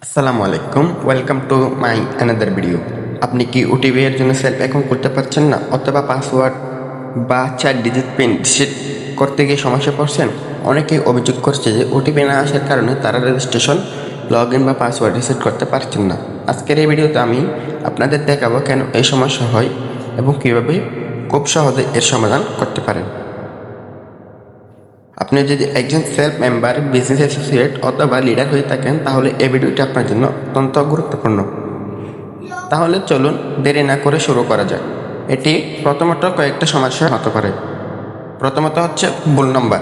আসসালামু আলাইকুম, welcome to my another video. আপনি কি ওটিপি এর জন্য সেলফ অ্যাকাউন্ট করতে পারছেন না, অথবা পাসওয়ার্ড বা 4 ডিজিট পিন সেট করতে গিয়ে সমস্যা পড়ছেন? অনেকেই অভিযোগ করছে যে ওটিপি না আসার কারণে তারা রেজিস্ট্রেশন, লগ ইন বা পাসওয়ার্ড রিসেট করতে পারছেন না। আজকের এই ভিডিওতে আমি আপনাদের দেখাবো কেন এই সমস্যা হয় এবং কীভাবে খুব সহজে এর সমাধান করতে পারেন। আপনি যদি একজন সেলফ মেম্বার, বিজনেস অ্যাসোসিয়েট অথবা লিডার হয়ে থাকেন, তাহলে এই ভিডিওটি আপনার জন্য অত্যন্ত গুরুত্বপূর্ণ। তাহলে চলুন দেরি না করে শুরু করা যাক। এটি প্রথমত কয়েকটা সমস্যা হতে পারে। প্রথমত হচ্ছে ভুল নম্বর,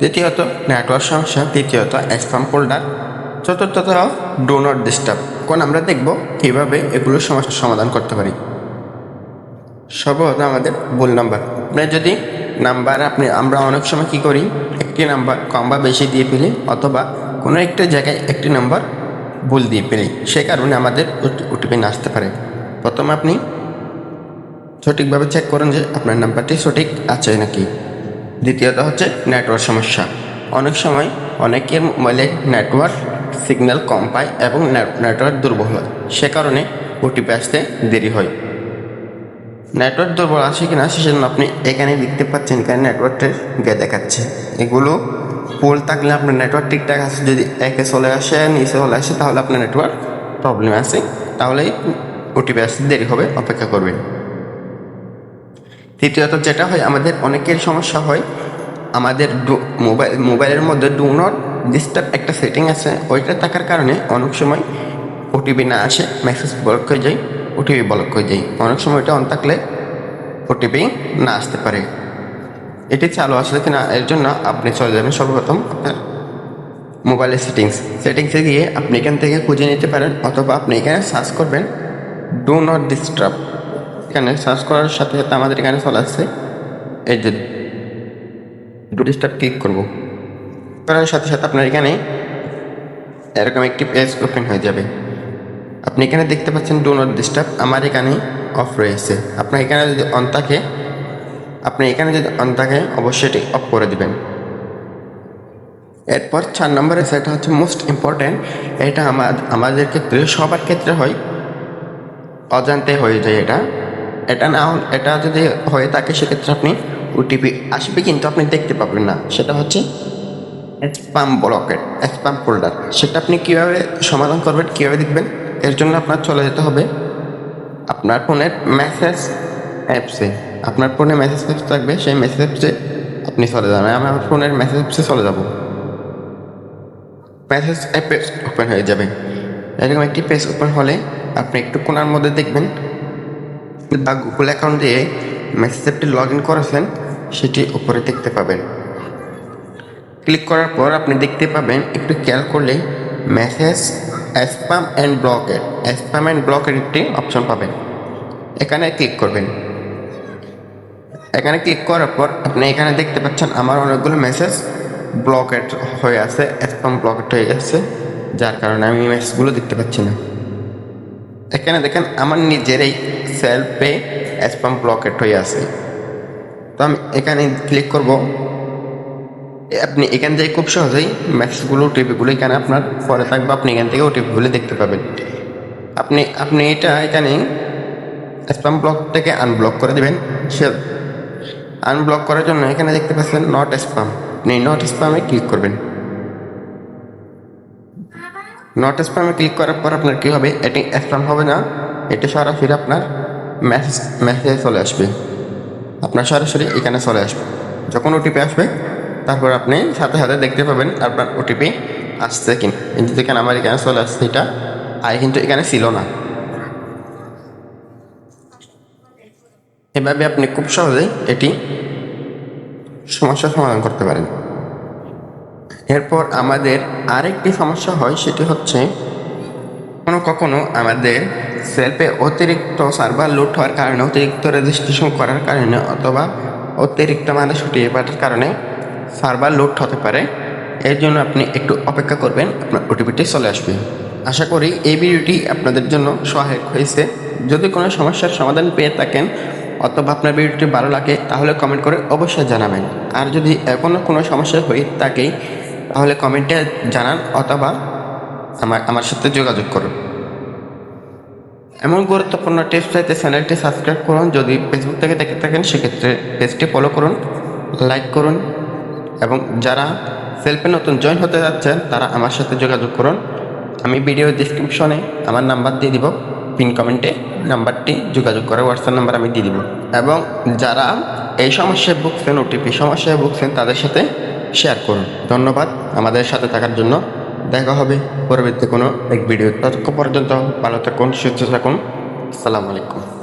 দ্বিতীয়ত নেটওয়ার্ক সমস্যা, তৃতীয়ত স্প্যাম ফোল্ডার, চতুর্থত ডু নট ডিস্টার্ব। এখন আমরা দেখব কীভাবে এগুলোর সমস্যার সমাধান করতে পারি। সর্বপ্রথম আমাদের ভুল নাম্বার। আপনার যদি নাম্বার আমরা অনেক সময় কী করি, একটি নাম্বার কম বা বেশি দিয়ে ফেলি, অথবা কোনো একটা জায়গায় একটি নাম্বার ভুল দিয়ে ফেলি, সে কারণে আমাদের ওটিপি না আসতে পারে। প্রথমে আপনি সঠিকভাবে চেক করুন যে আপনার নাম্বারটি সঠিক আছে নাকি। দ্বিতীয়ত হচ্ছে নেটওয়ার্ক সমস্যা। অনেক সময় অনেকের মোবাইলে নেটওয়ার্ক সিগন্যাল কম পায় এবং নেটওয়ার্ক দুর্বল হয়, সে কারণে ওটিপি আসতে দেরি হয়। নেটওয়ার্ক দুর্বল আসে কিনা সেজন্য আপনি এখানে দেখতে পাচ্ছেন, এখানে নেটওয়ার্কটা দেখাচ্ছে। এগুলো ফুল থাকলে আপনার নেটওয়ার্ক ঠিকঠাক আছে, যদি একে চলে আসে, নিচে চলে আসে, তাহলে আপনার নেটওয়ার্ক প্রবলেম আছে, তাহলেই ওটিপি আসতে দেরি হবে, অপেক্ষা করবেন। তৃতীয়ত যেটা হয়, আমাদের অনেকের সমস্যা হয়, আমাদের মোবাইলের মধ্যে ডু নট ডিস্টার্ব একটা সেটিং আছে, ওইটা থাকার কারণে অনেক সময় ওটিপি না আসে, মেসেজ ব্লক হয়ে যায়, ওটিপি ব্লক হয়ে যায়। অনেক সময় এটা অন থাকলে ওটিপি না আসতে পারে। এটি চালু আসলে কিনা এর জন্য আপনি চলে যাবেন সর্বপ্রথম আপনার মোবাইলের সেটিংসে গিয়ে আপনি এখান থেকে খুঁজে নিতে পারেন, অথবা আপনি এখানে সার্চ করবেন ডু নট ডিস্টার্ব। এখানে সার্চ করার সাথে সাথে আমাদের এখানে চলে আসছে এই যে ডু ডিস্টার্ব, ক্লিক করব। করার সাথে সাথে আপনার এখানে এরকম একটি পেজ ওপেন হয়ে যাবে। আপনি এখানে দেখতে পাচ্ছেন ডু নট ডিস্টার্ব, আমার এখানে অফ রয়েছে। আপনার এখানে যদি অন থাকে অবশ্যই এটি অফ করে দিবেন। এরপর 4 নম্বরে সেটা হচ্ছে মোস্ট ইম্পর্ট্যান্ট। এটা আমাদের ক্ষেত্রে, সবার ক্ষেত্রে হয়, অজান্তে হয়ে যায়। এটা যদি হয়ে থাকে সেক্ষেত্রে আপনি ওটিপি আসবে কিন্তু আপনি দেখতে পাবেন না। সেটা হচ্ছে স্প্যাম ফোল্ডার। সেটা আপনি কীভাবে সমাধান করবেন, কীভাবে দেখবেন, এর জন্য আপনার চলে যেতে হবে আপনার ফোনের মেসেজ অ্যাপসে। আপনার ফোনে মেসেজ অ্যাপস থাকবে, সেই মেসেজ অ্যাপসে আপনি চলে যাবেন। আমি আমার ফোনের মেসেজ অ্যাপসে চলে যাব। মেসেজ অ্যাপে ওপেন হয়ে যাবে। এরকম একটি পেজ ওপেন হলে আপনি একটু কোণার মধ্যে দেখবেন বা গুগল অ্যাকাউন্ট দিয়ে মেসেজ অ্যাপটি লগ ইন করেছেন, সেটি উপরে দেখতে পাবেন। ক্লিক করার পর আপনি দেখতে পাবেন, একটু খেয়াল করলে মেসেজ স্প্যাম অ্যান্ড ব্লকের একটি অপশন পাবেন। এখানে ক্লিক করবেন। এখানে ক্লিক করার পর আপনি এখানে দেখতে পাচ্ছেন আমার অনেকগুলো মেসেজ ব্লকেট হয়ে আছে, স্প্যাম ব্লকেট হয়ে গেছে, যার কারণে আমি মেসেজগুলো দেখতে পাচ্ছি না। এখানে দেখেন আমার নিজেরই সেলফে স্প্যাম ব্লকেট হয়ে আছে। তো আমি এখানে ক্লিক করব। আপনি এখান থেকে খুব সহজেই মেসেজগুলো, ওটিপিগুলো এখানে আপনার পরে থাকবে, আপনি এখান থেকে ওটিপিগুলো দেখতে পাবেন। আপনি এটা এখানে স্প্যাম ব্লক থেকে আনব্লক করে দেবেন। সে আনব্লক করার জন্য এখানে দেখতে পাচ্ছেন নট স্প্যাম, আপনি নট স্প্যামে ক্লিক করবেন। নট স্প্যামে ক্লিক করার পর আপনার কী হবে, এটি স্প্যাম হবে না, এটি সরাসরি আপনার মেসেজে চলে আসবে। আপনার সরাসরি এখানে চলে আসবে। যখন ওটিপি আসবে তারপর আপনি সাথে সাথে দেখতে পাবেন আপনার ওটিপি আসছে কিনা। কিন্তু যেখানে আমার এখানে চলে আসছে, এটা আয় কিন্তু এখানে ছিল না। এভাবে আপনি খুব সহজেই এটি সমস্যার সমাধান করতে পারেন। এরপর আমাদের আরেকটি সমস্যা হয়, সেটি হচ্ছে কখনো আমাদের সেলফে অতিরিক্ত সার্ভার লোড হওয়ার কারণে, অতিরিক্ত রেজিস্ট্রেশন করার কারণে, অথবা অতিরিক্ত মানুষ উঠিয়ে পাঠার কারণে সার্ভার লোড হতে পারে। এর জন্য আপনি একটু অপেক্ষা করবেন, আপনার ওটিপিটি চলে আসবে। আশা করি এই ভিডিওটি আপনাদের জন্য সহায়ক হয়েছে। যদি কোনো সমস্যার সমাধান পেয়ে থাকেন অথবা আপনার ভিডিওটি ভালো লাগে, তাহলে কমেন্ট করে অবশ্যই জানাবেন। আর যদি এখনও কোনো সমস্যা হয়ে থাকে তাহলে কমেন্টে জানান, অথবা আমার সাথে যোগাযোগ করুন। এমন গুরুত্বপূর্ণ টিপস চাইতে চ্যানেলটি সাবস্ক্রাইব করুন। যদি ফেসবুক থেকে দেখে থাকেন সেক্ষেত্রে পেজটি ফলো করুন, লাইক করুন, এবং যারা সেলফে নতুন জয়েন হতে যাচ্ছেন তারা আমার সাথে যোগাযোগ করুন। আমি ভিডিও ডিসক্রিপশনে আমার নাম্বার দিয়ে দিব, পিন কমেন্টে নাম্বারটি যোগাযোগ করে হোয়াটসঅ্যাপ নাম্বার আমি দিয়ে দিব। এবং যারা এই সমস্যায় ভুগছেন, ওটিপি সমস্যায় ভুগছেন, তাদের সাথে শেয়ার করুন। ধন্যবাদ আমাদের সাথে থাকার জন্য। দেখা হবে পরবর্তী কোনো এক ভিডিও। ততক্ষণ পর্যন্ত ভালো থাকুন, সুস্থ থাকুন। আসসালামু আলাইকুম।